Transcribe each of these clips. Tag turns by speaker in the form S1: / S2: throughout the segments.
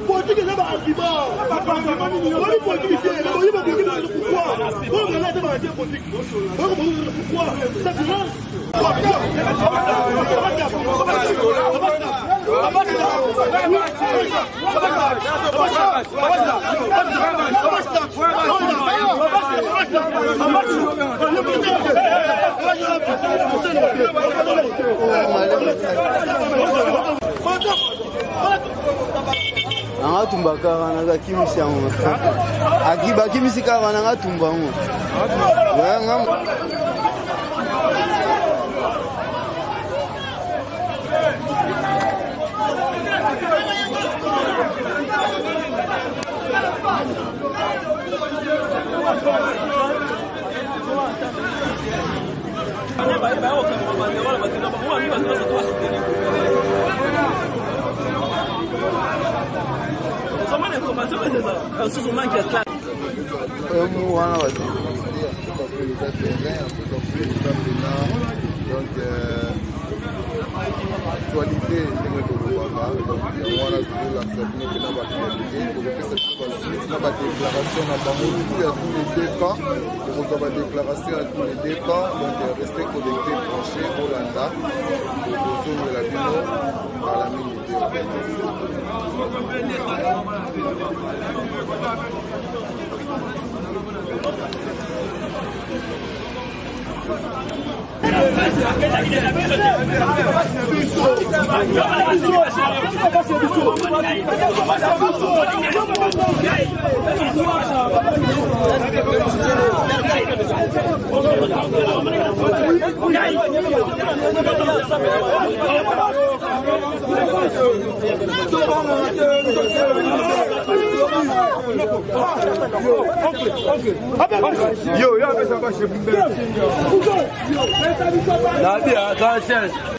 S1: Politique est un argument. Politique est pourquoi? Pourquoi? Ça finance.
S2: Nanga tumba kara nanga kimisi yango. Akiba kimisi kara nanga tumba yango.
S3: Actualité, déclaration à tous les dépens, donc restez connectés, branchés, Hollanda, de la Bino, par la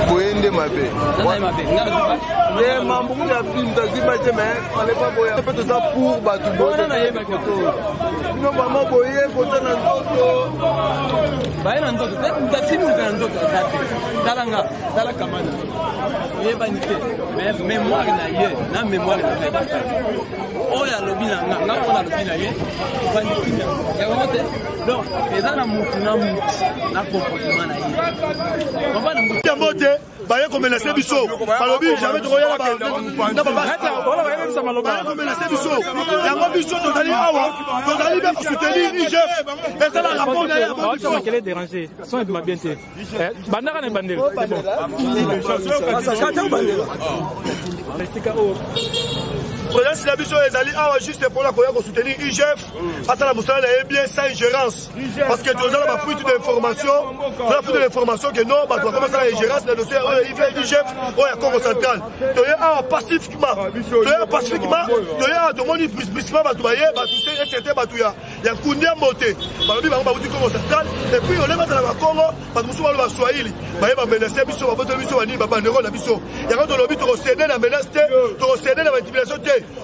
S3: Boyende mabe. Les membres de la film d'Azimbaïdjan, on n'est pas boyé. C'est ça pour battre boyé. Non, maman boyé, côté n'andoto.
S4: Baye n'andoto. T'as film c'est n'andoto. Talanga, talakamana. Yé banité. Mais mémoire naïe, na mémoire naïe. Oh ya lobi na on a lobi naïe. Banité. Et on te. Donc, les gens na mutu na comportement naïe. On va nous.
S1: Yamote, baye comme la sebiso. Balobi jamais de royal na baba. Baye comme la sebiso. Yango biso tozali awa, tozali ba soutenir IGF. Et ça la rapport derrière.
S5: On va déranger. Son est bien fait. Bandara n'est bandé.
S1: Président Silabiso ezali awa juste pour la koya ko soutenir IGF. Atala musala est bien sans ingérence. Parce que tous la fuite d'information, la fuite d'information que non, bah doit commencer à ingérence le dossier IGF ou ya Congo central. Toya awa pacifiquement. Toya pacifiquement, toya demoni bisma ba toye, ba tout c'est c'était ba toya. Ya kundia moté. Ba lobi ba buti Congo central et puis on est dans la Congo, ba musu ba Swahili. Ba ba menacer biso ba boto biso bani ba bandero na biso. Ya quand lobi to céder na menace to céder na intimidation.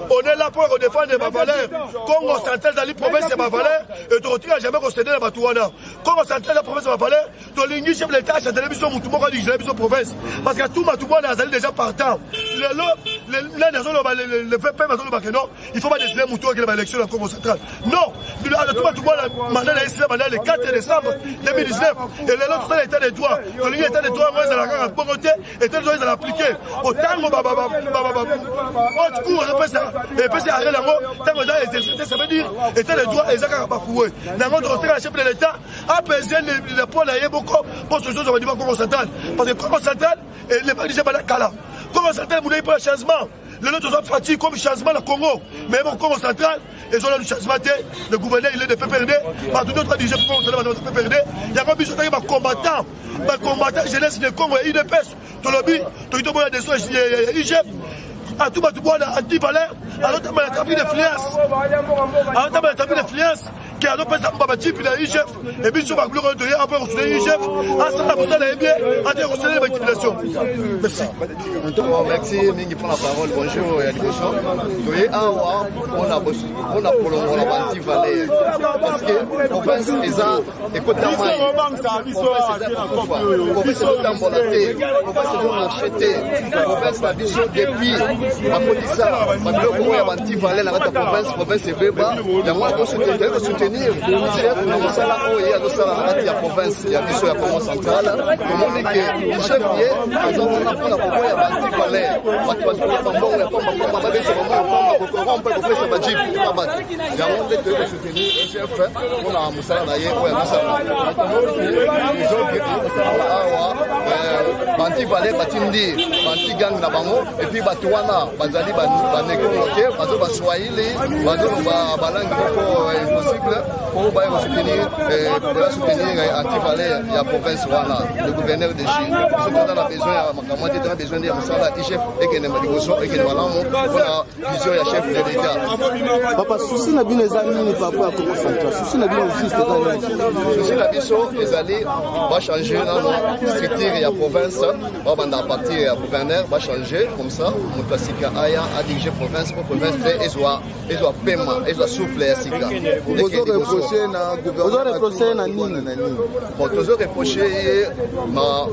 S1: On est là pour défendre ma valeur. Congo central dans les provinces de ma valeur et tu retires jamais concéder la Batouana. Congo central la province de ma valeur, tu l'ingis chef de l'État, c'est l'émission Moutoumora du Général province. Parce que tout Matouana a déjà partant. La nation, le fait pas que non, il faut pas décider Moutoua qui est l'élection dans Congo central. Non, tout Matouana, le 4 décembre 2019, et l'autre, c'est l'état des droits. Tu l'ingis l'état des droits, moi, c'est la gang à Poroté, et tel droit, ils l'appliquer. Autant, et puis c'est arrêté là-haut, tant que ça veut dire, état les droits, et ça n'a pas coué. Dans notre chef de l'État, apaiser les points là, beaucoup pour ce chose, on va dire Congo central. Parce que Congo central, et les pas déjà pas la Kala. Congo central, vous n'avez pas le changement. Les autres sont fatigués comme changement le Congo. Mais bon, Congo central, ils ont le changement, le gouverneur, il est de PPRD, par tout autre dirigé pour le PPRD. Il y a un bichon qui est combattant, jeunesse de Congo et IDPS, tout le but, tout le monde a des soins, IGF. À tout le anti-valeur, alors tu as tapis d'influence. Alors tu as tapis d'influence qui a l'opération Babati, puis la IGF, et puis sur ma gloire de après on se dit IGF, à ça pour ça la bien, à dire on se dit manipulation. Merci.
S3: Merci, Mingi prend la parole. Bonjour, et à on a prolongé la anti-valeur. Parce que la province est à écoute la main. La province est en bonne. La province est acheté. La province a vision depuis. bakotisa babiloko oyo ya bantivale na kati ya province ebeba yango akosoutenir chef na mosala oyo azosala na kati ya province ya biso ya Congo centrale tomoni ke chef ye azokona mpona kokoya bantivale bato bazoya bambongo ya pambapamba babesa bambongo kokora mpe kopesa bajipe na bato yango nde toye kosoutenir chef mpona mosala na ye oyo azosala awa bantivale batindi bantigang na bango epuis bato wana bazali banekongo te bazo baswahili bazoloba balangi moko impossible po baya kosoutenir antivale ya province wana le gouverneur de Chine soki oza na besoin ya makambo te tona besoin ya mosala ichef ekende liboso ekende malamu mpona vision ya chef de l'état.
S2: Papa, souci na bino eza nini papa ya Congo central? Souci na bino juste eza nini?
S3: Souci na biso ezali bachanger nano structure ya province babanda partir ya gouverneur bachanger comme ça moto asika aya adirige province po province te ezwa pema ezwa souffle ya sika
S2: ozo reproche na nini
S3: bon tozo reproche ye ma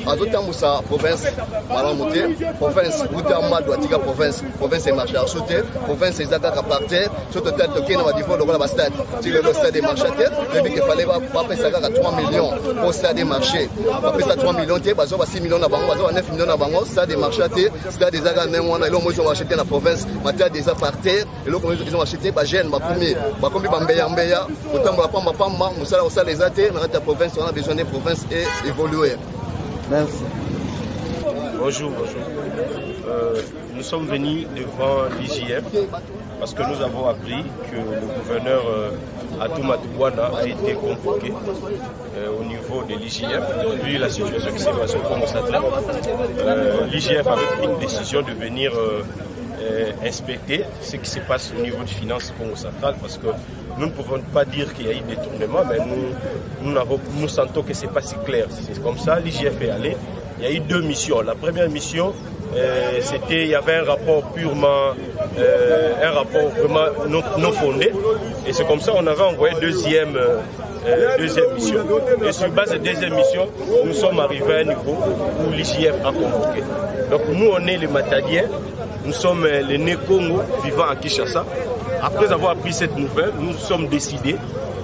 S3: azotambusa province malamu te province utambado atika province emarche arso te province eza kaka par terre so totali tokei na badifo lokola bastade ti lelo stade emarche te lobi ke fale bapesa kaka 3 millions po stade emarche bapesa 3 millions te bazwa ba 6 millions na bango bazwa ba 9 millions na bango stade emarche te stade eza kaka ndenge wana eloko mozo marche te na province matade eza par terre eloko mozo eza marche te bagene bakomi bambeya kotambola pamba mosala kosala eza te na kati ya province wana besoin de province et évoluer.
S2: Merci.
S6: Bonjour. Nous sommes venus devant l'IGF parce que nous avons appris que le gouverneur Atouma Touwana a été convoqué au niveau de l'IGF. Vu la situation qui s'est passée au Congo central, l'IGF avait pris une décision de venir inspecter ce qui se passe au niveau des finances Congo central parce que nous ne pouvons pas dire qu'il y a eu détournement, mais nous sentons que ce n'est pas si clair. C'est comme ça, l'IGF est allé. Il y a eu 2 missions. La première mission, il y avait un rapport vraiment non fondé. Et c'est comme ça qu'on avait envoyé deuxième mission. Et sur base de deuxième mission, nous sommes arrivés à un niveau où l'IGF a convoqué. Donc nous, on est les Matadiens, nous sommes les Né-Congo vivant à Kinshasa. Après avoir appris cette nouvelle, nous sommes décidés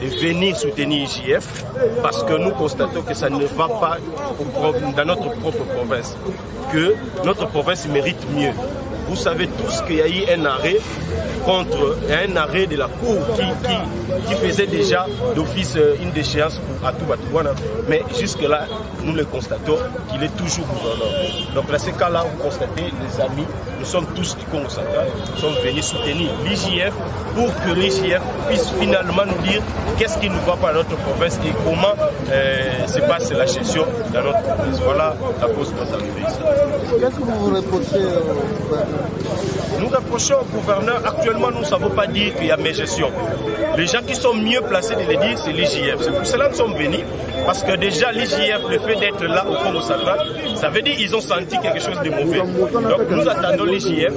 S6: de venir soutenir l'IGF parce que nous constatons que ça ne va pas dans notre propre province, que notre province mérite mieux. Vous savez tous qu'il y a eu un arrêt de la Cour qui faisait déjà d'office une déchéance pour Atouma Touwana. Mais jusque-là, nous le constatons qu'il est toujours gouverneur. Donc dans ce cas-là, vous constatez, les amis, nous sommes tous du Congo central, nous sommes venus soutenir l'IGF pour que l'IGF puisse finalement nous dire qu'est-ce qui ne va pas dans notre province et comment se passe la gestion dans notre province. Voilà la cause de notre arrivée ici.
S2: Qu'est-ce que vous reprochez
S6: Nous reprochons au gouverneur, actuellement nous ne savons pas dire qu'il y a mégestion. Les gens qui sont mieux placés de le dire, c'est l'IGF. C'est pour cela que nous sommes venus, parce que déjà l'IGF, le fait d'être là au Congo central, ça veut dire qu'ils ont senti quelque chose de mauvais. Donc nous attendons l'IGF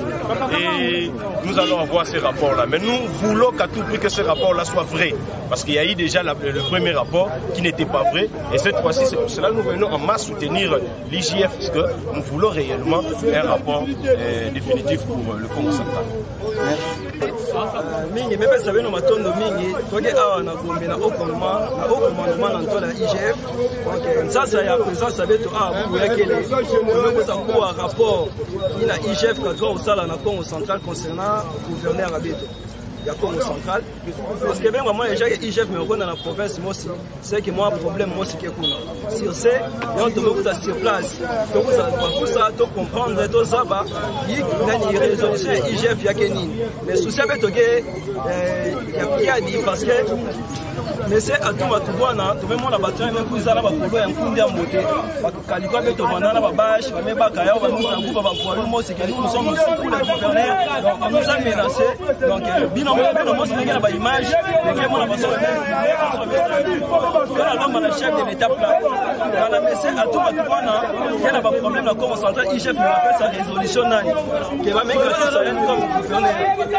S6: et nous allons avoir ces rapports-là. Mais nous voulons qu'à tout prix que ces rapports-là soient vrais, parce qu'il y a eu déjà le premier rapport qui n'était pas vrai. Et cette fois-ci, c'est pour cela que nous venons en masse soutenir l'IGF, parce que nous voulons réellement un rapport définitif pour le Congo central.
S4: Mingi mebe sabe no matondo mingi toke awa na Gombe na commandement na ntola IGF donc sasa ya présence beto awa pour yakele mebe sa ko rapport ina IGF ka doit osala na Congo central concernant gouverneur abeto ya Congo central parce que bien moi déjà IGF me reconnaît dans la province moi aussi c'est que moi problème moi c'est que kuna sur c'est on doit mettre sur place donc ça to comprendre to saba yi nani résolution IGF ya kenini mais souci beto ke ya dit parce que mais c'est Atouma Touwana to même on a battu même pour ça là ba polo ya nkundi ya moté ba kaliko beto vanda na ba bash ba meba kaya ba nous sangu ba poilu moi c'est que nous sommes aussi pour le gouverneur donc on nous a menacé donc bino moi c'est que la image les gens on a passé le chef de l'étape là dans la messe Atouma Touwana il y a un problème là comme central IGF me rappelle sa résolution nani qui va mettre ça comme gouverneur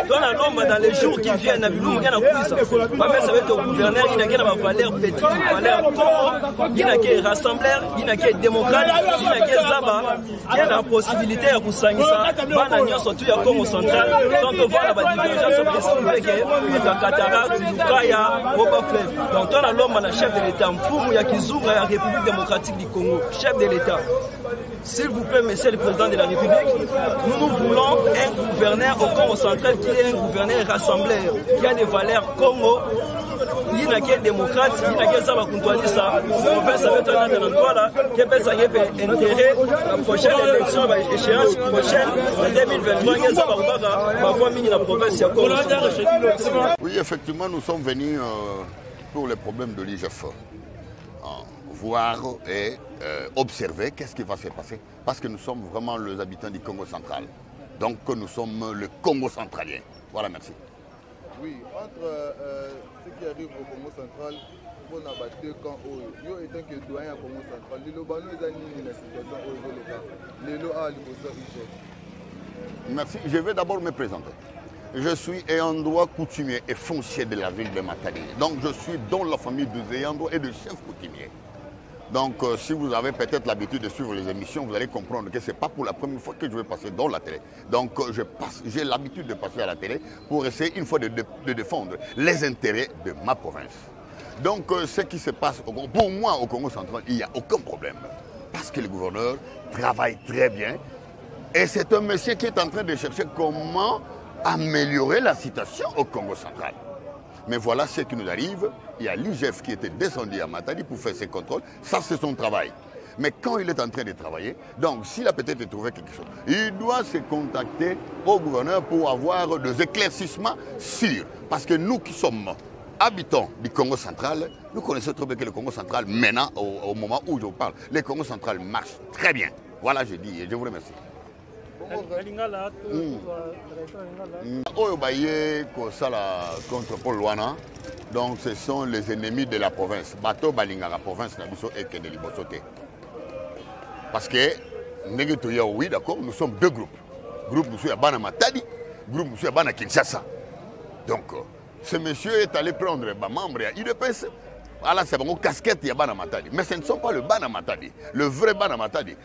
S4: dans la l'homme dans les jours qui viennent na bilou ngana kuisa ba messe avec le gouverneur il n'a qu'à valeur pétri, valeur Congo, il n'a qu'à rassembleur, il n'a qu'à démocrate, il n'a qu'à Zaba, il y a la possibilité de Kusangisa, Banania surtout à Congo central, sans que voir la divergence de l'esprit la cataracte, Lukaya, Obaflev. Donc, on a l'homme, le chef de l'État, Mfumu Yakizunga, la République démocratique du Congo, chef de l'État. S'il vous plaît, monsieur le président de la République, nous voulons un gouverneur au Congo central qui est un gouverneur rassembleur, qui a des valeurs Congo. Il n'y a qu'un démocrate, il n'y a qu'un savoir qu'on ça. On fait ça avec un endroit là, qui peut s'intégrer la prochaine élection, l'échéance prochaine, en 2023, il y a ça va voir la province.
S7: Oui, effectivement, nous sommes venus pour les problèmes de l'IGF. Voir et observer qu'est-ce qui va se passer. Parce que nous sommes vraiment les habitants du Congo central. Donc nous sommes le Congo centralien. Voilà, merci.
S3: Oui, entre ce qui arrive au Congo central, on a battu deux camps. Yo étant que doyen au Congo central, les Lobano est animé la situation au les lois à l'IGF.
S7: Merci. Je vais d'abord me présenter. Je suis ayant droit coutumier et foncier de la ville de Matadi. Donc je suis dans la famille de ayant droit et de chef coutumier. Donc, si vous avez peut-être l'habitude de suivre les émissions, vous allez comprendre que ce n'est pas pour la première fois que je vais passer dans la télé. Donc, j'ai l'habitude de passer à la télé pour essayer une fois de défendre les intérêts de ma province. Donc, ce qui se passe, pour moi, au Congo central, il n'y a aucun problème. Parce que le gouverneur travaille très bien. Et c'est un monsieur qui est en train de chercher comment améliorer la situation au Congo central. Mais voilà ce qui nous arrive. Il y a l'IGF qui était descendu à Matadi pour faire ses contrôles. Ça, c'est son travail. Mais quand il est en train de travailler, donc s'il a peut-être trouvé quelque chose, il doit se contacter au gouverneur pour avoir des éclaircissements sûrs. Parce que nous qui sommes habitants du Congo central, nous connaissons très bien que le Congo central, maintenant, au moment où je vous parle, le Congo central marche très bien. Voilà, je dis et je vous remercie. Contre Paul Luana, donc ce sont les ennemis de la province. Bato Balinga, la province, et que de Libosote. Parce que, oui, d'accord, nous sommes deux groupes. Groupe M. Abana Matadi, groupe M. Abana Kinshasa. Donc, ce monsieur est allé prendre les membres à IDPS. Alors c'est une casquette, il y a Bana Matadi. Mais ce ne sont pas le Bana Matadi. Le vrai Bana Matadi.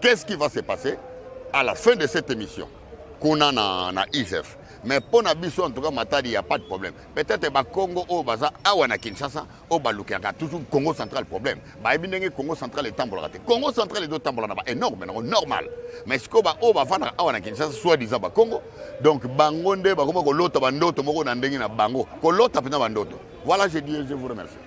S7: Qu'est-ce qui va se passer à la fin de cette émission qu'on a dans IGF? Mais pour Nabiso, en tout cas, Matadi, il n'y a pas de problème. Peut-être que le Congo, au Baza, à Kinshasa, au Baluka, il y a toujours le Congo central problème. Le Congo central est temporaire. Le Congo central est temporaire, énorme, normal. Mais ce qu'on va faire à Kinshasa, soit disant le Congo, donc Bangonde, l'autre bandoto, Bango, l'autre bandoto. Voilà, je dis, je vous remercie.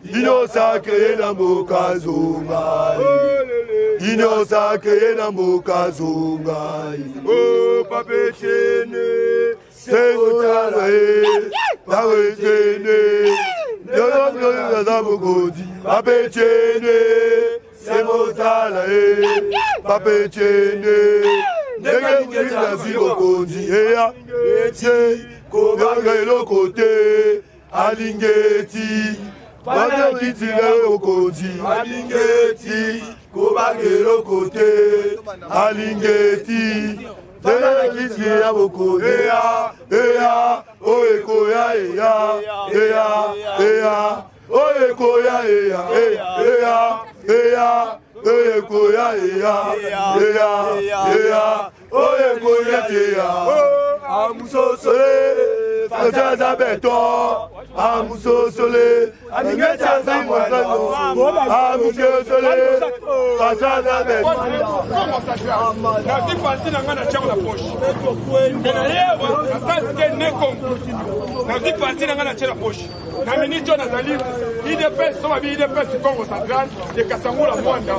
S1: Ino sacré na mboka zonga, ino sacré na mboka zonga. Oh pape chene, c'est otala pape chene, yoyo na mokodi. Pape chene, c'est otala pape chene, nega na zibokodi. Eya, eti, koga elokote, alingeti. Bana kitile okoti, alingeti, kobagero kote, alingeti, bana kitile okoti, eya, oe koya eya, oe koya eya, oe koya eya, oe koya eya, amusosole, fajaza beto. Amusosole, Aningeta Mwano, Amusosole, Fajaza beto.
S5: Nati parti na ngana chako la poche. Nalewa, asante neko. Nati parti na ngana chako la poche. Na minito na zali, IDPS soma bi IDPS Congo central, de Kasangula Mwanda.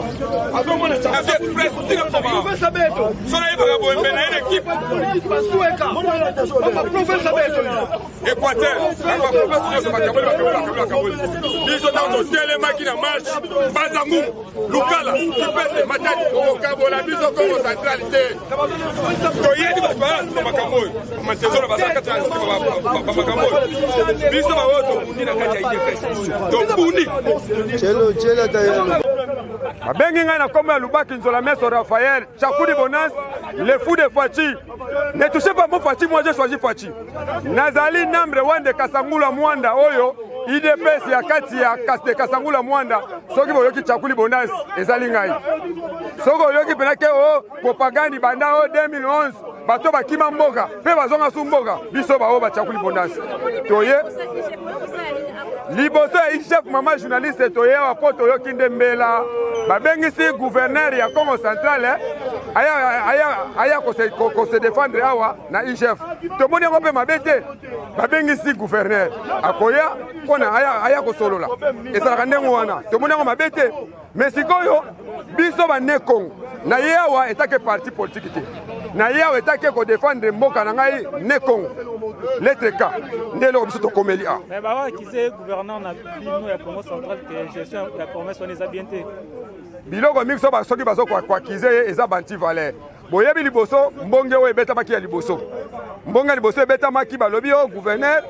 S5: Azo mwana chako. Express tika kwa. Professor Beto. Sona iba gabo mbele na ile equipe. Pasueka. Professor Beto. Équateur, biso tango telemaki na marche Bazangu Lukala kipese matani okabola biso Congo centralité toyedi batwala makambo matezolo bazaka makambo biso bawoto kundi na kati ya IDPS to kundi
S2: chelo tayelo
S5: abengi ngai na kombo ya Lubaki Nzola Meso Raphaël Chakudi Bonas le fou de Fachi. Ne touchez pas mon Fachi, moi j'ai choisi Fachi. Nazali Nambre Wande Kasangula Mwanda Oyo IDPS ya kati ya Kaste Kasangula Mwanda soki boyoki Chakudi Bonas ezali ngai. Soko yoki penake o propagande banda o 2011 bato bakima mboka pe bazonga su mboka biso ba o ba Chakudi Bonas. Toye liboso ya chef mama journaliste toye wa poto yoki ndembela babengisi gouverneur ya Congo central aya ko se défendre awa na IGF to moni ngo pe mabete babengisi gouverneur akoya kona aya ko solola ezala ndengo wana to moni ngo mabete mais sikoyo biso ba ne Congo na yawa etake parti politique te na yawa etake ko défendre mboka na ngai ne Congo lettre K ndelo biso to komeli a
S8: mais ba ki se gouverneur na bino ya Congo central que gestion la promesse on les a bien té
S5: biloko mixo ba soki bazo kwa kize eza banti valeur boyebi liboso mbonge o ebeta maki ya liboso mbonga liboso ebeta maki balobi o gouverneur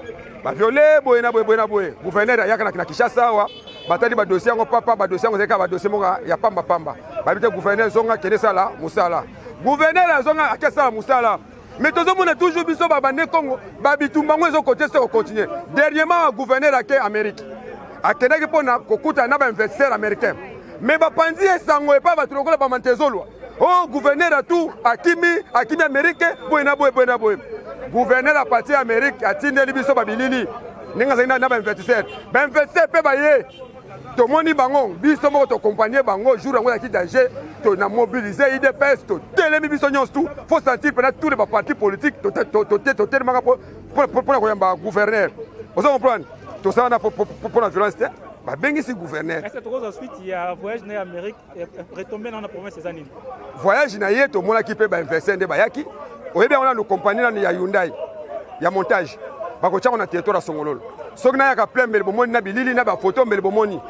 S5: ba violé boyena boye gouverneur ayaka na Kinshasa wa batali ba dossier ngo papa ba dossier ngo zeka ba dossier monga ya pamba babite gouverneur zonga kene sala musala gouverneur azonga akesala musala mais tozomona toujours biso babane Congo babitumba ngo ezo côté se continuer dernièrement gouverneur ake Amérique akenaki pona kokuta na ba investisseur américain mais bapanzi esango epa bato lokola bamantezolwa oh gouverneur a tout akimi américain boyena boye gouverneur a parti Amérique atindeli biso babilili ninga zaina na ba investisseur pe baye to moni bango biso moko to accompagner bango jour yango ya ki danger to na mobiliser IDPS to telemi biso nyonso tout faut sentir pendant tous les partis politiques to telemaka pour koyamba gouverneur vous comprenez to ça na pour la violence babengisi gouverneur.
S8: Est-ce que tu ensuite il y a voyage en Amérique retombé dans la province des années.
S5: Voyage na ye to mona ki pe ba investir nde bayaki. Oyebi on a nos compagnies na Hyundai ya montage. Bako tcha on a territoire Songololo. Soki na ya ka plein mbele bomoni na bilili na ba photo mbele bomoni.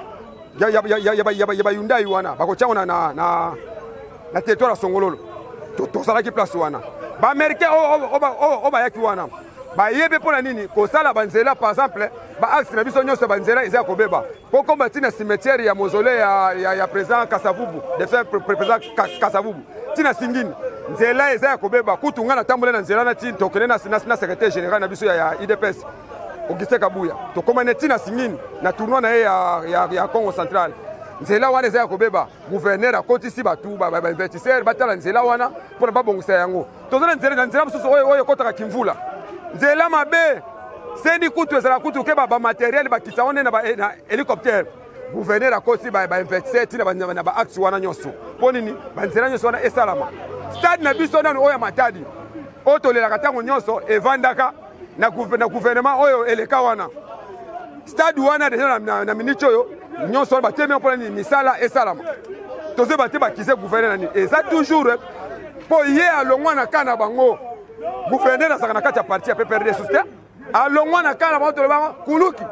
S5: Ya Hyundai wana. Bako tcha on a na territoire Songololo. To sala ki place wana. Ba américain o ba yaki wana. Ba yebe pona nini ko sala banzela par exemple ba axe na biso nyonso banzela eza ko beba ko combattre na cimetière ya mausolée ya président Kasavubu de faire président Kasavubu tina singini nzela eza ko beba kutunga na tambola na nzela na tin tokene na secrétaire général na biso ya IDPS Augustin Kabuya to komane tina singini na tournoi na ya Congo central nzela wana eza ko beba gouverneur akotisi batu ba investisseur batala nzela wana pona ba bongisa yango tozana nzela mususu oyo kotaka kimvula nzela mabe sendi kutu ezala kutu ke ba matériel ba kitsaone na hélicoptère gouverneur akosi ba investisseur tina ba ba axe wana nyonso ponini ba nzela nyonso wana esalama stade na biso nano oya matadi otolela katango nyonso evandaka na gouvernement oyo eleka wana stade wana deja na minute oyo nyonso ba temi ponini misala esalama toze ba te ba kise gouverneur nani eza toujours po ye alongwa na kana bango gouverneur asaka na kati ya parti ya PPRD soutien alongwa na kana bango toleba kuluki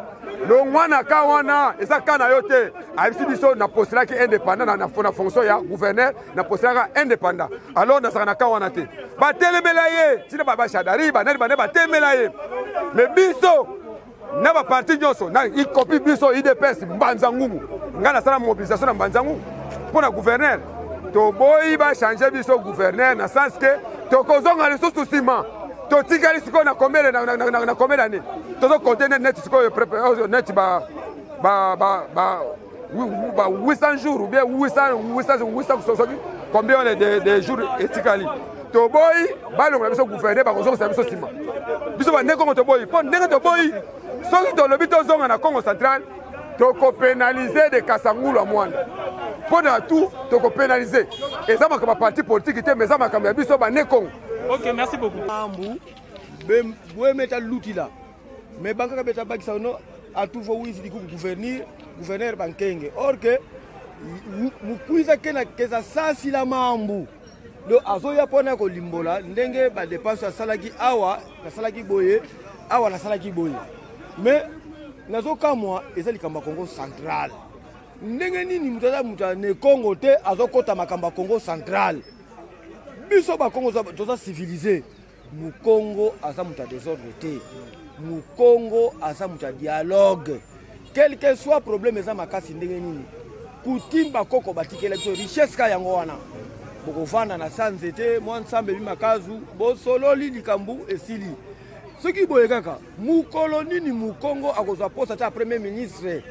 S5: longwa na ka wana eza kana yo te abisi biso na postulaki indépendant na fonction ya gouverneur na postulaka indépendant alors nasaka na ka wana te batelemela ye tina bashadari banani bane batemela ye mais biso na ba parti nyonso na y compris biso IDPS mbanza ngumu nga nasala mobilisation na mbanza ngumu mpona gouverneur toboyi changer biso gouverneur na sens que tokozonga lisusu nsima totikali sikoyo na combien d'années tozokonte net sikoyo net ba 800 jours ou bien 800 soki combien de jours etikali toboyi balongola biso gouverneur bakozongisa biso nsima biso bande kongo toboyi mpo ndenge toboyi soki tolobi tozonga na Congo central tokopénaliser de Kasangulu Mwanda pour tout tokopénaliser eza makambo parti politique te mais eza makambo ya biso bane Congo.
S8: Ok, merci beaucoup.
S3: Vous mettez l'outil là. Mais banque beta bakisa no a tout fo wisi di gouverneur bankenge. Or que mukuiza kena keza sasi la mambu. Do azoya pona ko limbola ndenge ba dépense salaki awa, salaki boye awa nasalaki boye mais nazokamwa eza likambo ya Congo central ndenge nini mutu aza mutu ne Congo te azokota makambo ya Congo central biso bakongo toza civilisé mukongo aza mutu ya désordre te mukongo aza mutu ya dialogue quel que soit problème eza makasi ndenge nini kutimba koko batikela biso richesse ka yango wana bokovanda na sanze te mwa nsambe bimakazu bosololi likambu esili soki boye kaka mukolo nini mukongo akozwa poste ta premier ministre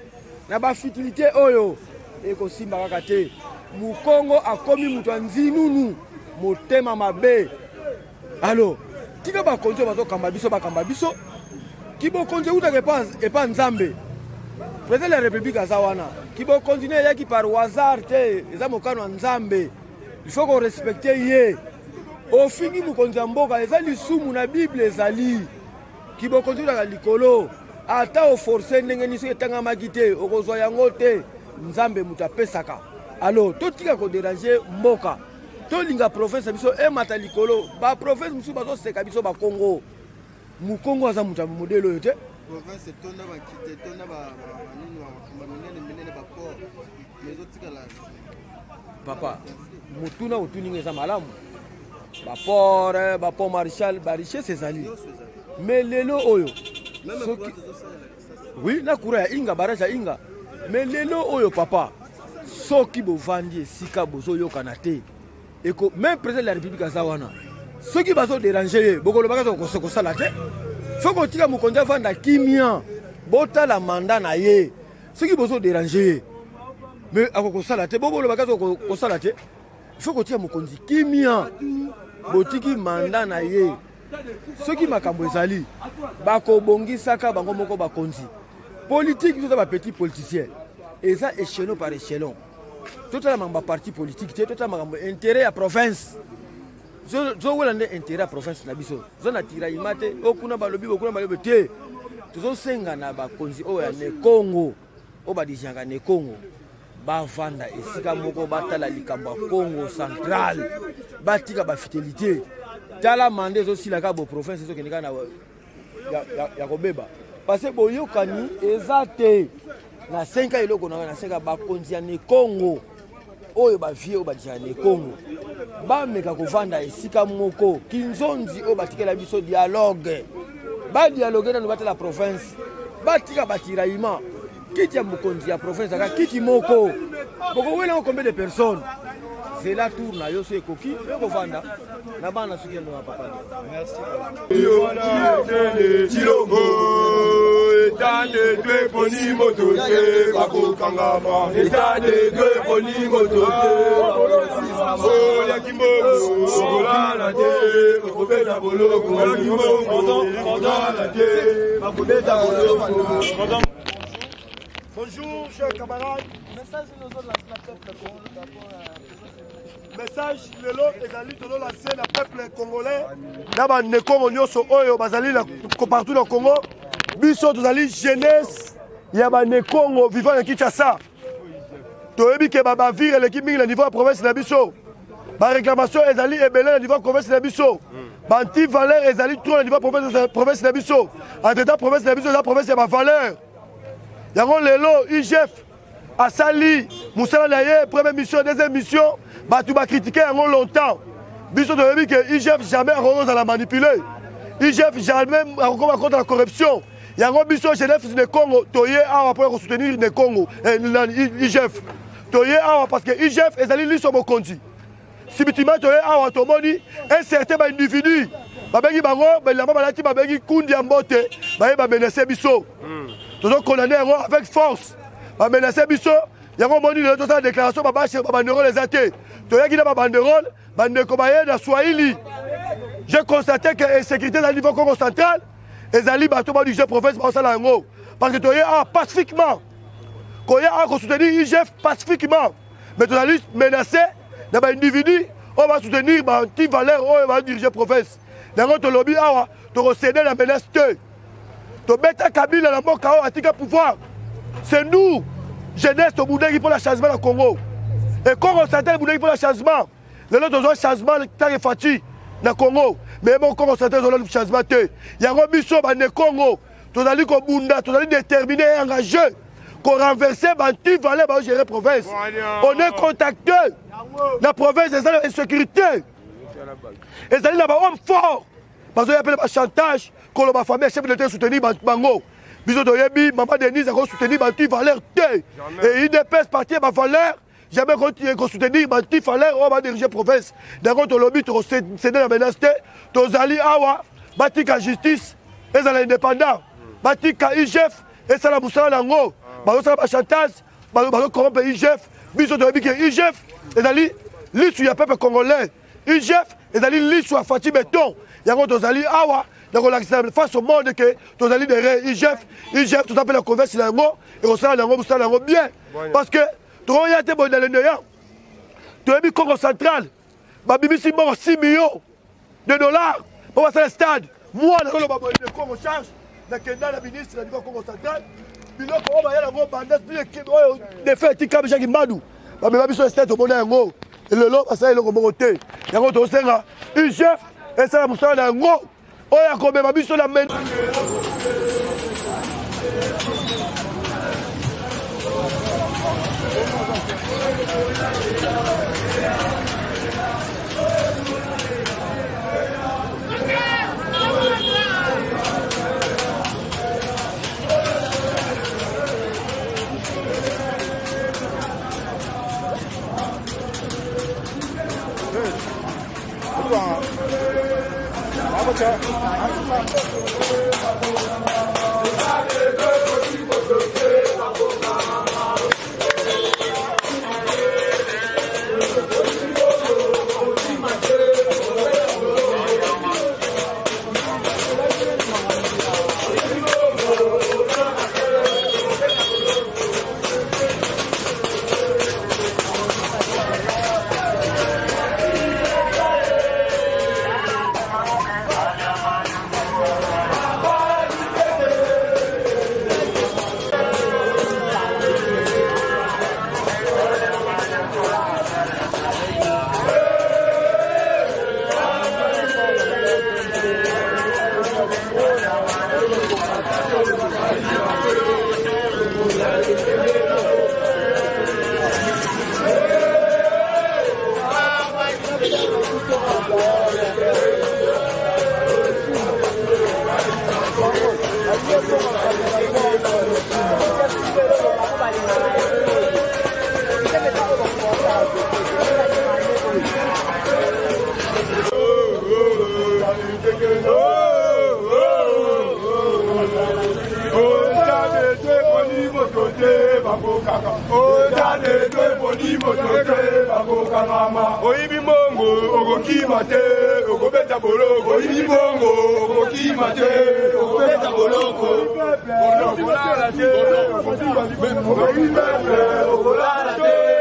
S3: na bafutilité oyo ekosimba kaka te mukongo akomi mutu nzinunu motema mabe alo tika bakonzi bazokamba biso kibokonzi utaka epa nzambe président de la république aza wana kibokonzi ne eyaki par hasard te eza mokano ya nzambe il faut qu'on respecte ye ofingi mokonzi ya mboka eza lisumu na bible ezali kibokonzi utaka likolo ata oforce ndenge nini soki etangamaki te okozwa yango te nzambe mutu apesaka alo totika kodérange mboka tolinga province biso emata likolo ba province musu bazoseka biso bakongo mukongo aza mutu ya modele oyo te
S2: province tonda bakite tonda banini minene baport mezotikala
S3: papa mutuna otuninga eza malamu baport marshal barichesse ezali mais lelo oyo soki oui na kura ya inga barage ya inga mais lelo oyo papa soki bovandi esika bozoyokana te eko même président de la république aza wana soki bazodérange ye bokolobaka kosala te faut kotika mokonzi avanda kimia botala manda na ye soki bozodérange ye mais akokosala te bokolobaka kosala te faut kotika mokonzi kimia botiki manda na ye soki makambo ezali bakobongisaka bango moko bakonzi politique toza bapetit politicien eza échelon par échelon totala makambo parti politique te totala makambo intérêt ya province zowela nde intérêt ya province na biso zo na tiraillement te okuna balobi bokuna balobi te tozosenga na bakonzi oyo ya nekongo oyo badirigeaka nekongo bavanda esika moko batala likambo ya Congo central batika bafidélité tala mande ezosilaka bo province ezokendeka na ya kobeba parce que boyokani eza te na 5 ans eloko na 5 ans bakonzi ya nekongo oyo bavie oyo badirigeaka nekongo bameka kovanda esika moko kinzonzi oyo batikela biso dialogue badialogue nano batala province batika batiraillement kiti ya mokonzi ya province aka kiti moko bokowela combien de personnes c'est la tour na yo so ekoki ekovanda na bana soki endo na papa merci
S1: Chilongo etande dwe poni motote bakokangama etande dwe poni motote oya kimbogo kolala te bakobeta boloko oya kimbogo kolala te bakobeta boloko. Bonjour chers camarades. Message lelo ezali tolo lancer na peuple congolais na ba nekongo nyoso oyo bazali na partout na Congo biso tozali jeunesse ya ba nekongo vivant na Kinshasa toyebi ke ba vire l'équipe mingi na niveau ya province na biso ba réclamation ezali ebele na niveau ya province na biso ba anti valeur ezali trop na niveau ya province na biso en province na biso la province ya ba valeur yango lelo IGF asali musala na ye première mission deuxième mission batu ba critiquer yango longtemps biso toyebi que IGF jamais à la manipuler IGF jamais contre la corruption yango biso jeunesse de Congo toye awa pour soutenir le Congo IGF toye awa parce que IGF ezali liso mokonzi si bitima toye awa tomoni un certain individu babengi bango belamba balati babengi kundi ya mbote baye ba menacer biso tozo condamner yango avec force ba menacer biso yango moni le toza déclaration ba bache ba banderole les athées toyaki na ba banderole bandeko baye na Swahili. J'ai constaté que la sécurité dans le niveau Congo central ezali bato ba du jeu province ba sala yango parce que toya pacifiquement koya a soutenir IGF pacifiquement mais toza menacer na ba individu on va soutenir ba anti valeur on va diriger province yango to lobby awa to céder la menace te to beta Kabila na mboka o atika pouvoir c'est nous jeunesse to boudeki pour le changement au Congo et Congo central boudeki pour le changement le lot de changement tant que fati na Congo mais bon Congo central zona changement te yango biso ba ne Congo tozali ko bunda tozali déterminé et engagé qu'on renverser bantu valeur ba gérer province on est contacté la province des insécurité ezali na ba homme fort bazo appelle ba chantage ko ba famille chef de l'État soutenir bango biso toyebi maman Denise ko soutenir bantu valeur te et IDPS parti ba valeur jamais continuer à soutenir bantu valeur on va diriger province d'accord to lobby to céder la menace tozali awa batika justice ezala indépendant batika IGF ezala musala nango bazo sala ba chantage bazo corrompre IGF biso toyebi que IGF ezali lisu ya peuple congolais IGF ezali lisu ya Fati Beton yango tozali awa face au monde que tozali derrière IGF tout appelle la converse nango et osala nango musala nango bien parce que to ya te bon dans le néant toyebi Congo central babimisi moko 6 millions de dollars pour passer le stade moi dans le Congo charge na kenda la ministre du Congo central biloko o ba ya nango bandas bi équipe o de fait tika Jacques Mbadou ba me biso stade au bon yango et le lot ça eloko moko te yango to senga IGF et ça musala nango o ya ko me biso la men
S5: Oyibi mongo okokima te okobeta boloko oyibi mongo okokima te okobeta boloko okolala te okolala te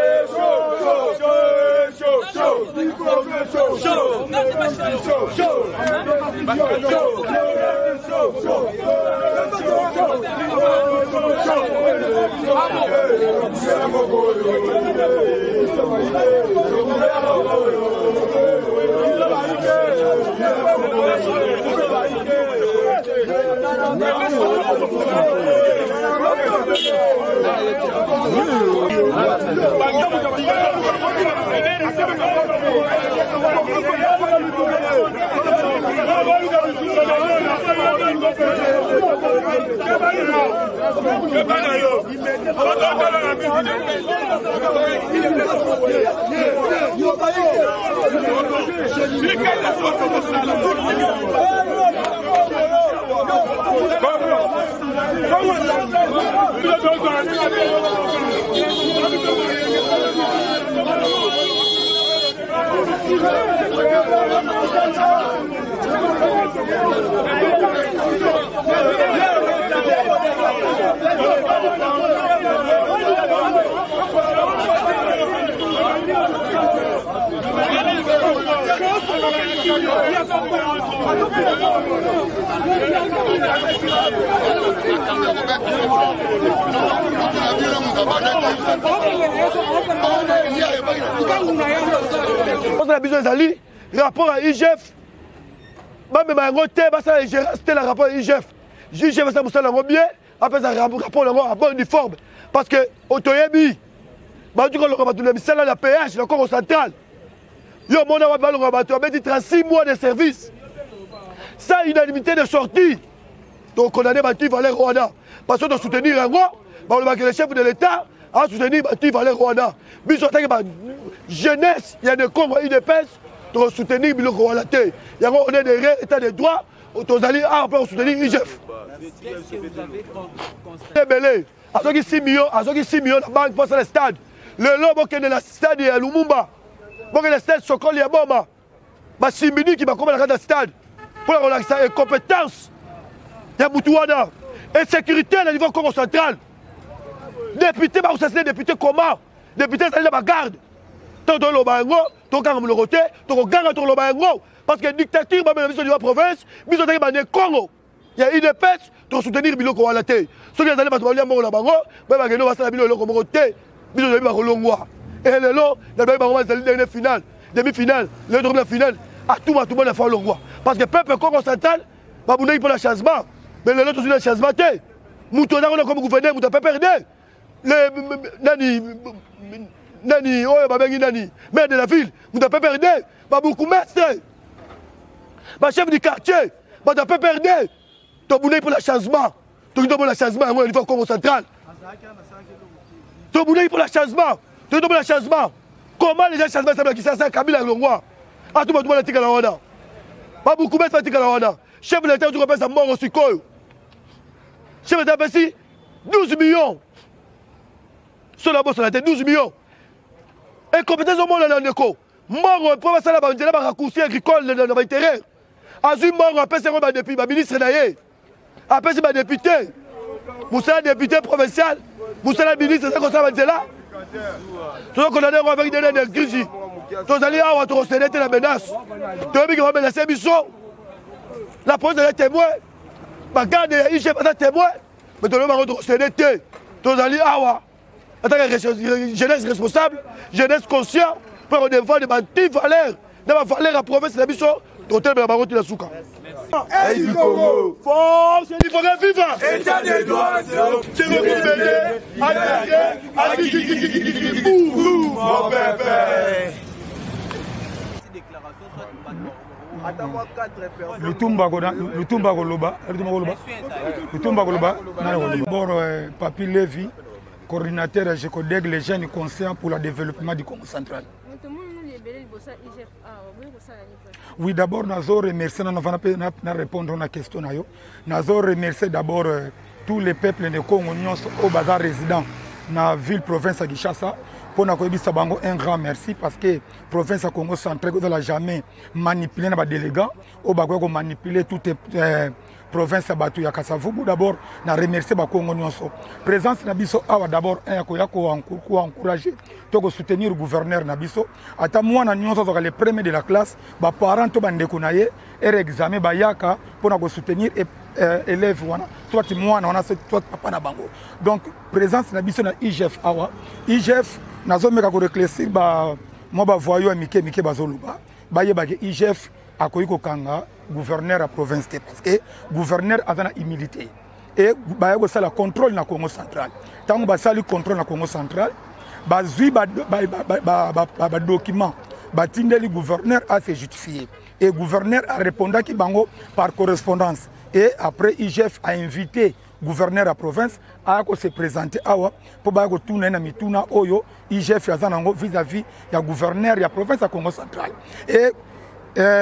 S1: On a besoin d'Ali, rapport à IGF, Même Mango T, ça j'ai resté le rapport IGF. IGF, ça vous bien, après ça rapport à bon uniforme. Parce que, Otoyebi, la péage, le corps central. Yo, mon a dit 36 mois de service. Sans unanimité de sortie. Donc, condamné Bati Valère Rwanda. Parce que de soutenir un roi, le chef de l'État a soutenu Bati Valère Rwanda. Mais jeunesse, il y a des combats, il y a des pèses. Pour soutenir le Rwanda. Il y a des règles, état de droit. Aux alliés, pour soutenir IGF.
S4: Qu'est-ce que vous avez
S1: constaté? À ceux qui 6 millions de banques pour le stade. Le lobo qui est dans le stade de Lumumba. Pour que le stade Sokol et Boma. Ma Simbini qui va comme dans le stade. Pour la relaxer et compétence. Il y a Boutouana. Et sécurité à niveau Congo central. Député, vous savez, député comment? Député, ça la garde. Tant dans le Bango, tant quand le roté, tant quand le Bango. Parce que la dictature, même la mission de la province, mission de la Congo. Il y a une épaisse pour soutenir Biloko Walaté. Ceux qui ont allé battre le Bango, même si on va faire la Biloko Moroté, mission de la Longwa. Et le long, la dernière finale, demi-finale, le deuxième finale, à tout le monde a fait Longwa. Parce que le peuple Congo central, va bouger pour le changement. Mais le l'autre, c'est le changement. Moutona, on a comme gouverneur, vous n'avez pas perdu. Nani, oh, Nani, maire de la ville, vous n'avez pas perdu. Beaucoup maître. Ma chef du quartier, vous n'avez pas perdu. Tu as bougé pour le changement. Tu as bougé pour le changement, au niveau Congo central. Tu as bougé pour le changement. Tu as bougé pour le changement. Comment les gens changement semblent qui sont Kabila Longwa? Ah, tout le monde a dit que la Rwanda. Pas beaucoup maître dit que la Rwanda. Chef de l'État, tu repères sa mort au Sikoyo. Chef de l'État, ici, 12 millions. Sur la bourse, on a été 12 millions. Et compétence au monde dans l'éco. Mort, pour ça, là, on a raccourci agricole dans l'intérieur. Azul mort, après, c'est un député, ministre Naye. Après, c'est un député. Moussa, député provincial. Moussa, ministre, c'est comme ça, là. Tu as condamné avec des grises. Tu as allé à votre sénat la menace. Tu as mis que menacer Bissot. La police est témoin. Ma garde est témoin. Mais tu as mis votre sénat. Tu as allé à en tant que jeunesse responsable, jeunesse conscient, pour défendre des valeurs, des valeurs à la province de la mission, dont elle va la souka.
S3: Hey du Congo,
S1: force, il faut que viva.
S3: État des droits,
S1: c'est le libéré, mon bébé.
S9: D'abord, Papi Lévy, coordinateur GECODEG, les jeunes conscients pour le développement du Congo central. Oui, d'abord, nous remercions, nous allons répondre à la question. Nous remercions d'abord tous les peuples de Congo au bazar résident dans la ville province de Kinshasa. Pour nous un grand merci parce que la province de Congo central n'a jamais manipulé les délégats, ou manipulé toutes les provinces de Kasavubu. D'abord, nous remercions le Congo. La présence de Nabiso a d'abord encouragé de soutenir le gouverneur Nabiso. À moi, nous sommes les premiers de la classe, les parents et l'examen pour soutenir les élèves, soit moi, soit papa na bango. Donc, présence de Nabiso na IGF. IGF, nous avons réclassé moi voyou Mike Bazoluba. IGF a kanga gouverneur à province parce que gouverneur a une humilité et ça le contrôle na Congo central. Tant que ça le contrôle na Congo central, bazui document batindeli gouverneur a se justifié et gouverneur a répondu qui bango par correspondance et après IGF a invité gouverneur à province a se présenter awa pour ba ko tuna na mituna oyo IGF yazanango vis-à-vis ya gouverneur ya province à Congo central et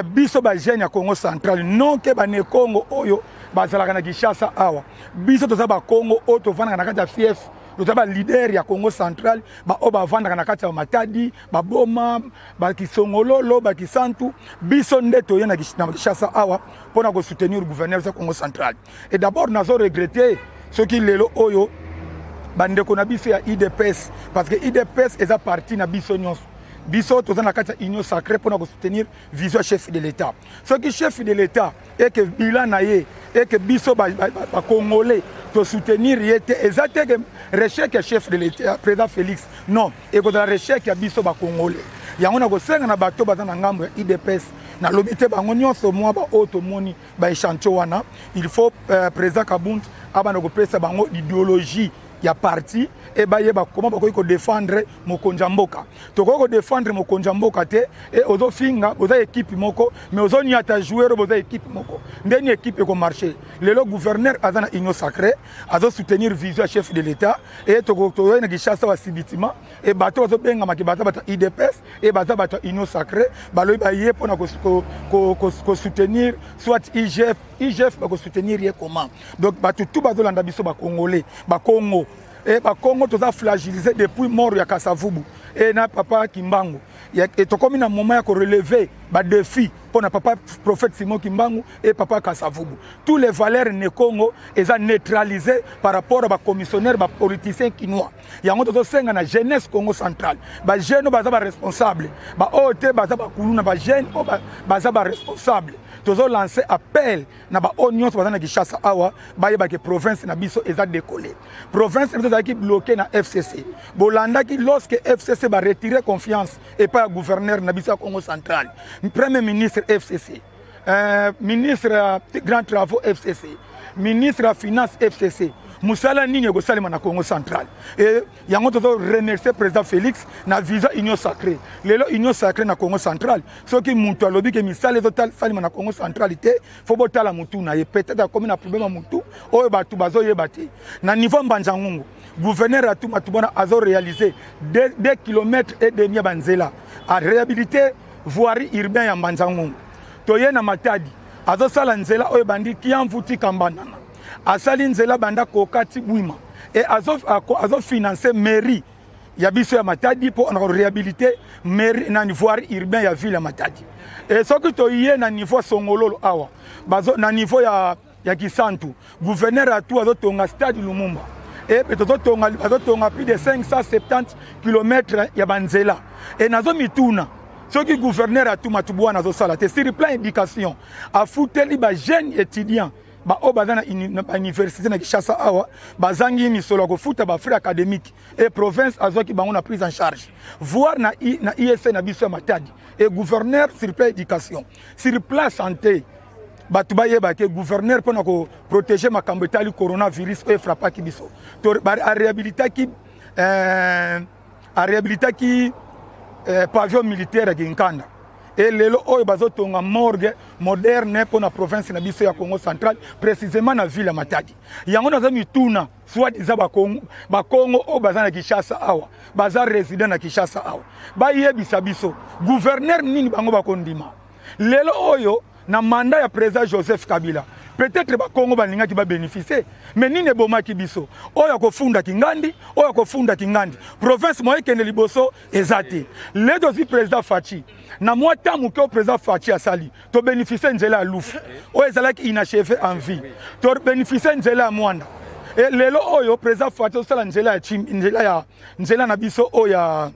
S9: biso ba jeune ya Congo central non ke ba ne Congo oyo bazalaka na Kinshasa awa biso toza ba Congo oyo tovanda na kati ya fief tozaba leader ya Congo central ba o ba vanda na kati ya Matadi ba Boma ba Kisongololo ba Kisantu biso nde toye na Kinshasa awa pona ko soutenir le gouverneur de Congo central et d'abord nazo regretter ce qui lelo oyo bande ko na biso ya IDPS parce que IDPS est parti na biso nyonso biso toza na kati ya union sacrée pour soutenir vision chef de l'État. Ce qui chef de l'État et que bilan naie et que biso ba congolais to soutenir yete ezate que recherche chef de l'État président Félix non et que la recherche ya biso ba congolais yango na ko senga na bato bazana ngambo ya IDPS na lobité bango nyonso mwa ba auto moni ba échantillon wana il faut président Kabund abana ko pesa bango idéologie ya parti et ba yeba comment ba ko défendre mokonja mboka to ko défendre mokonja mboka te et ozo finga oza équipe moko mais ozo nyata joueur oza équipe moko ndeni équipe ko marcher le gouverneur azana union sacrée azo soutenir vision chef de l'état et to ko na Kinshasa wa sibitima et bato ozo benga makibata bata IDPS et bata union sacrée ba lo ba yé pona ko soutenir soit IGF ba ko soutenir yé comment donc bato tout bazo landa biso ba congolais ba Congo et ba Congo tout a fragilisé depuis mort ya Kasavubu et na papa Kimbangu et to comme na moment ya ko relever ba défi pour na papa prophète Simon Kimbangu et papa Kasavubu tous les valeurs ne Congo eza neutralisé par rapport à ba commissionnaire ba politicien kinois yango to senga na jeunesse Congo centrale ba jeune baza ba responsable ba OT baza ba kuluna ba jeune baza ba responsable tozo lancer appel na ba onions bazana Kinshasa awa ba yeba ke province na biso eza décollé province eza qui bloqué na FCC bolanda ki lorsque FCC ba retirer confiance et pas gouverneur na biso Congo central premier ministre FCC ministre grand travaux FCC ministre finance FCC musala nini go salima na Congo central et yango tozo remercier président Félix na visa union sacrée lelo union sacrée na Congo central soki muntu alobi ke misala total salima na Congo centralité faut botala mutu na ye peut-être comme na problème mutu oyo batu bazo yebate na niveau mbanjangungu gouverneur atu matubona azo réaliser 2 km et demi banzela a réhabiliter voirie urbain ya mbanjangungu toye na Matadi azo sala nzela oyo bandi kiamvuti kambanana asali nzela banda kokati bwima et azo financer mairie ya biso ya Matadi pour on réhabiliter mairie na voirie urbain ya ville ya Matadi et soki toye na niveau Songololo awa bazo na niveau ya Kisantu gouverneur atu azo tonga stade Lumumba et azo tonga plus de 570 km ya banzela et nazo mituna ce qui gouverneur a tout matubwa nazo sala te sur le plan éducation a fouteli ba jeunes étudiants ba o bazana université na Kinshasa awa bazangi misolo ko futa ba frais académique et province azoki bango na prise en charge voir na ISC na biso Matadi et gouverneur sur le plan éducation sur le plan santé batu ba yeba ke gouverneur pona ko protéger makambo etali coronavirus e frappa ki biso to a réhabiliter ki pavillon militaire à Ginkanda. Et lelo oyo bazotonga morgue moderne pour la province na biso ya Congo central, précisément na ville ya Matadi. Yango nazo mituna soit disant ba Congo o bazana Kinshasa awa, baza résident na Kinshasa awa. Ba yebisa biso gouverneur nini bango bakondima. Lelo oyo na mandat ya président Joseph Kabila. Peut-être ba Congo balinga ki ba bénéficier mais nini boma ki biso oyo ko funda Kingandi province moye kende liboso ezati le dosi président Fachi na mwata muke au président Fachi asali to bénéficier nzela lufu oyo ezalaki inachevé en vie to bénéficier nzela mwanda et lelo oyo président Fachi osala nzela ya chim nzela na biso oyo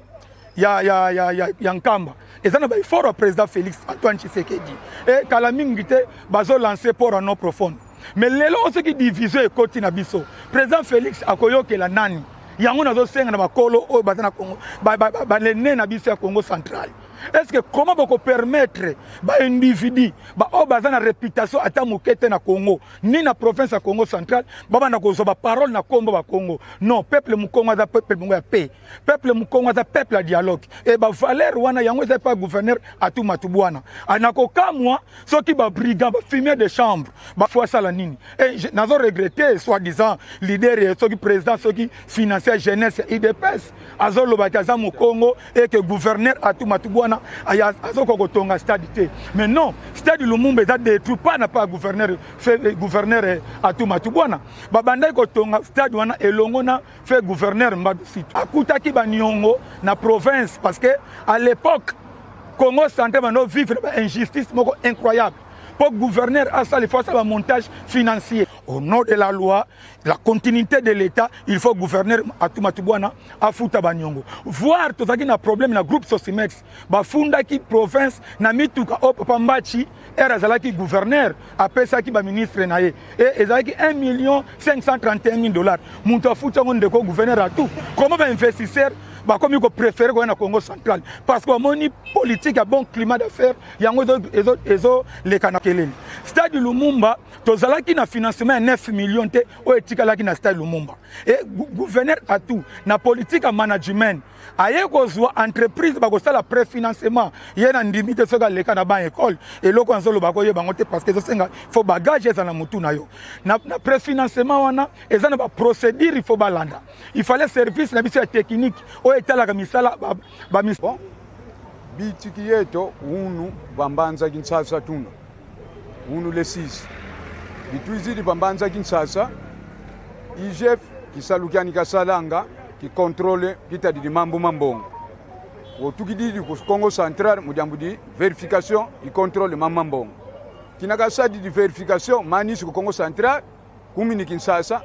S9: ya Nkamba et ça n'a pas fort au président Félix Antoine Tshisekedi et Kalamingite bazo lancé pour un non profond mais les lois qui divisent et côté nabiso président Félix akoyo ke la nani yango nazo senga na bakolo o bazana Congo ba le né nabiso ya Congo central est-ce que comment boko permettre ba individu ba o bazana réputation ata mukete na Congo ni na province ya Congo central baba na ko ba parole na kombo ba Congo non peuple mukongo za peuple mungo ya paix peuple mukongo za peuple ya dialogue et ba valeur wana yango za pas gouverneur atu matubwana anako kamwa soki ba brigand ba fumier de chambre ba fois sala nini et nazo regretter soi-disant leader soki président soki financier jeunesse IDPS azolo ba kaza mukongo et que gouverneur atu matubwana azoko kotonga stade te mais non stade Lumumba za détruit pas na pas gouverneur atu matubwana babanda kotonga stade wana elongo na fait gouverneur Mbadu Situ akutaki baniongo na province parce que à l'époque Congo central bano vivre une injustice moko incroyable pour gouverneur à ça, il faut un montage financier. Au nom de la loi, la continuité de l'État, il faut gouverneur à Toumatubouana, à Fouta Banyongo. Voir tout ça qui a un problème dans le groupe Sosimex, Bafunda qui province, Namituka, Pambachi, Erazalaki gouverneur, après ça qui est ministre naé. Et Ezalaki 1 531 000 $. Mouta Fouta de gouverneur à tout. Comment un investisseur comme il préfère au Congo central parce que mon politique a bon climat d'affaires il y a les canakele stade Lumumba tozala qui na financement 9 millions te o etikala qui na stade Lumumba et gouverneur à tout na politique à management aye kozwa entreprise ba ko sala préfinancement yena ndimite soka leka na ba école et loko nzolo ba ko yeba ngote parce que zo senga faut bagage za na mutu na yo na préfinancement wana ezana ba procédure il faut balanda il fallait service na biso technique o etala ka misala ba bon
S10: bitiki yeto unu bambanza kinsasa tuna unu le 6 bitwizidi bambanza kinsasa IGF kisalukiani kasalanga qui contrôle qui t'a dit mambo mambongo au tout qui dit du Congo central mujambu di vérification il contrôle mambongo qui n'a qu'à ça di vérification mani sur Congo central kumini Kinshasa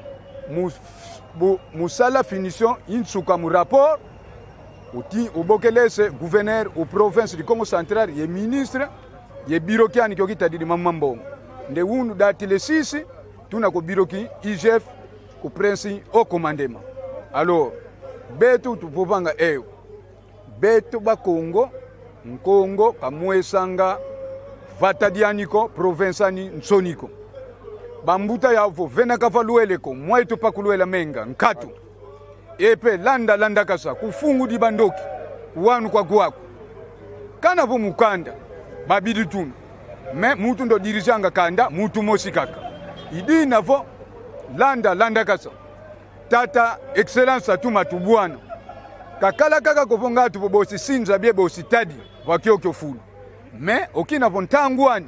S10: musala finition insuka mu rapport au bokelese gouverneur au province du Congo central et ministre et bureau qui ani qui t'a dit mambongo nde unu dati le 6 tuna ko bureau qui IGF ko prince au commandement alors betu tupopanga eyo betu ba Congo Nkongo kamwesanga vatadianiko provinsani nsoniko bambuta yavo vena kavalueleko mwetu pakuluela menga nkatu epe landa kasa kufungu di bandoki wanu kwa kwako kana vo mukanda babidi tuna me mutu ndo dirijanga kanda mutu mosikaka idi navo landa kasa tata excellence Toumatubouana kakala kaka koponga tu bosi sinza bie bosi tadi wakiokyo fulu mais okina vontangwani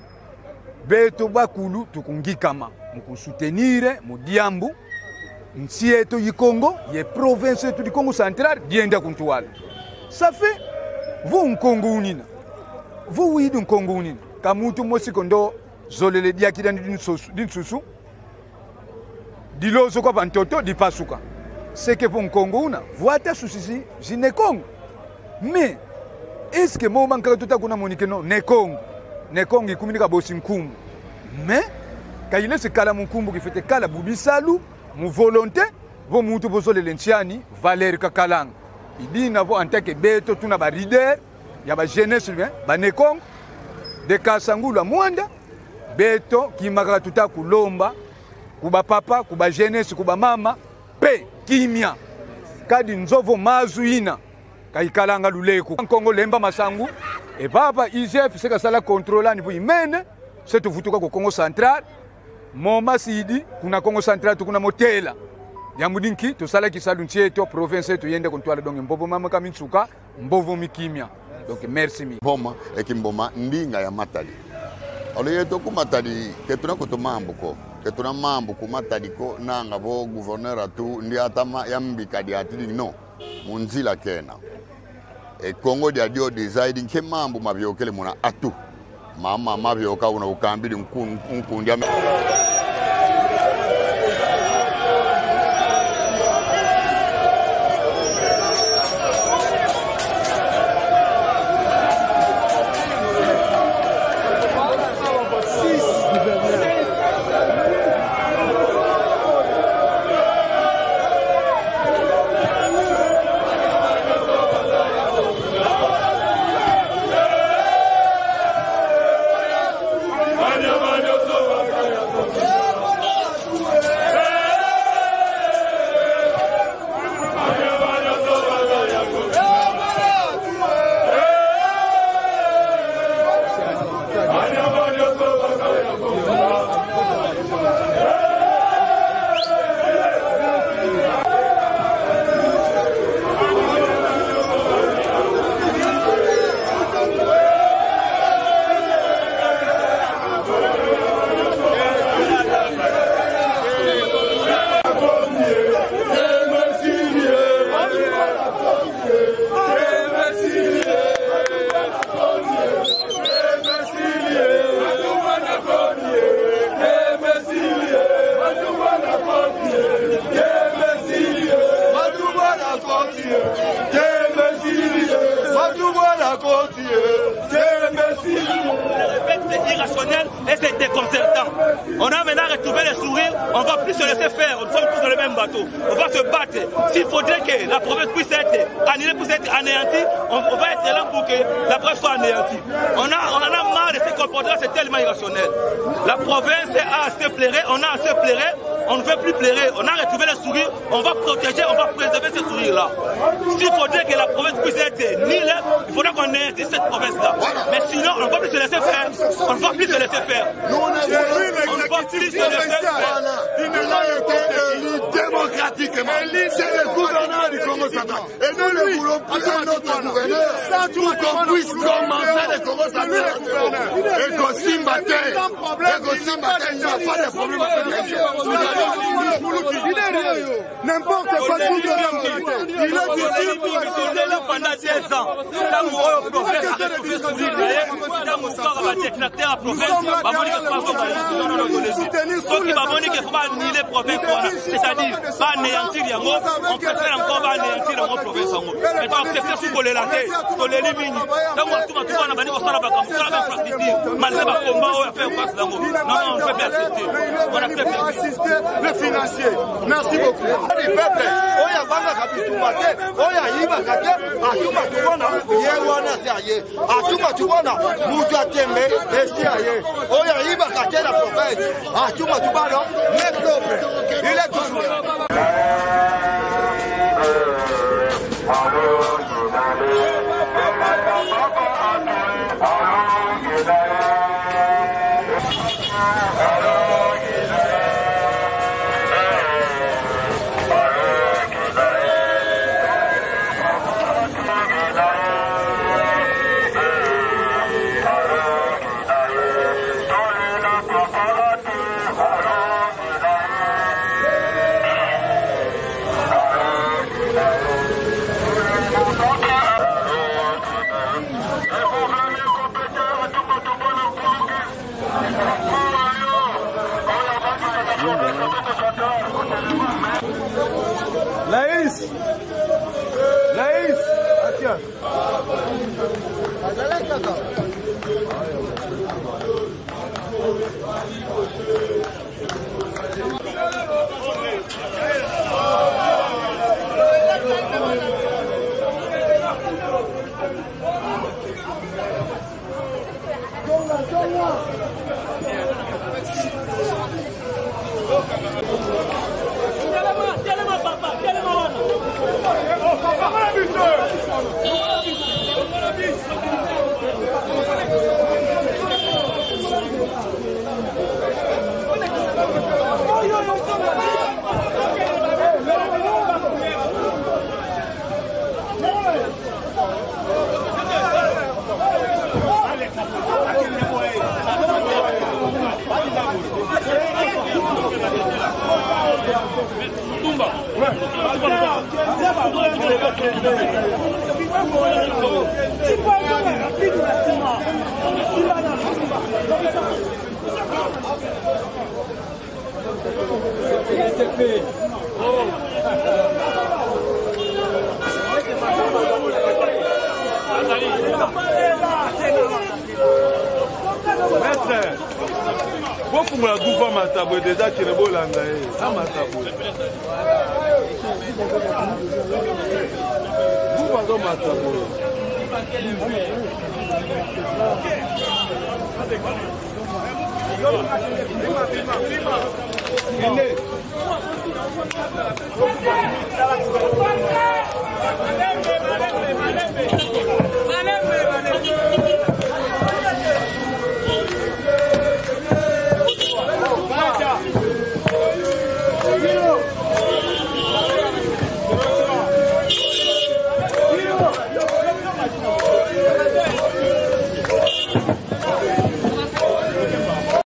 S10: beto bakulu tukungikama mkusoutenir mudiambu nsi yetu yikongo ye province yetu di Congo central dienda kuntuwala ça fait vous nkongo unina vous widu nkongo unina kamutu mosikondo zolele diakidani dinsusu dilozo kwa bantoto dipasuka c'est que pour Congo una voita souci jine Congo mais est-ce que mo manka tota kuna monike no ne Congo ikuminika bosi nkumbu mais kayile se kala nkumbu ki fete kala bubisalu mu volonté vo mutu bozole lenciani Valer Kakalanga idi na vo en tant que beto tuna ba leader ya ba jeunesse bien ba ne Congo de Kasangulu mwanda beto kimaka tuta kulomba kuba papa kuba jeunesse kuba mama pe kimia kadi nzovo mazuina kaikalanga luleko Kongo lemba masangu e papa IGF seka sala contrôler ni imene setu vutuka ko Congo central moma sidi kuna Congo central tukuna motela ya mudinki to sala kisalu ncheto province yetu yende kontwala donc mbobo mama kamitsuka mbovo mikimia donc merci mi
S7: boma ekimboma ndinga ya matali oleyeto ku matali ketuna kotomambuko ketuna mambo kumatadiko nanga bo gouverneur atu ndi atama yambika di atili no munzila kena e Congo dia dio decide nke mambo mabyokele muna atu mama mabyoka una ukambili nkundi
S11: On va plus se laisser faire, nous sommes tous dans le même bateau. On va se battre. S'il faudrait que la province puisse être annulée, puisse être anéantie, on va être là pour que la province soit anéantie. On en a marre de ce comportement, c'est tellement irrationnel. La province a assez plairé, on a assez plairé, on ne veut plus plairer. On a retrouvé le sourire, on va protéger, on va préserver ce sourire-là. S'il faudrait que la province puisse être nulle, il faudra qu'on anéantisse cette province-là. Mais sinon, on ne va plus se laisser faire. On ne va plus se laisser faire. On ne va plus se laisser faire.
S7: Il a été élu démocratiquement. C'est le gouverneur du Congo central. Et nous ne voulons plus un autre gouverneur pour qu'on puisse commencer le Congo central. Et qu'on s'imbatte. Il n'y a pas de problème.
S3: N'importe quoi.
S11: Il est là pendant 10 ans. C'est-à-dire, pas anéantir Yango, on préfère encore pas anéantir la province. Mais donc, c'est sûr qu'on l'élimine. Donc, on a banni au Salaba comme ça, malgré le combat, on a fait face d'Ango. Non, on ne peut pas accepter. On a fait assister
S3: les financiers. Merci beaucoup. Les peuples, on y a pas de capital, on y a Iba Kate, à tout Matouana, Yewana Saye, à tout Matouana, Moujatembe, et Saye. On y a Iba Kate la province, à tout Matouana, les peuples, il est toujours là. Laïs, tiens.
S12: Maître, vous pouvez la gouverner ma table déjà qui est beau l'anda ça ma table. Vous pardon ma table.
S3: Allez,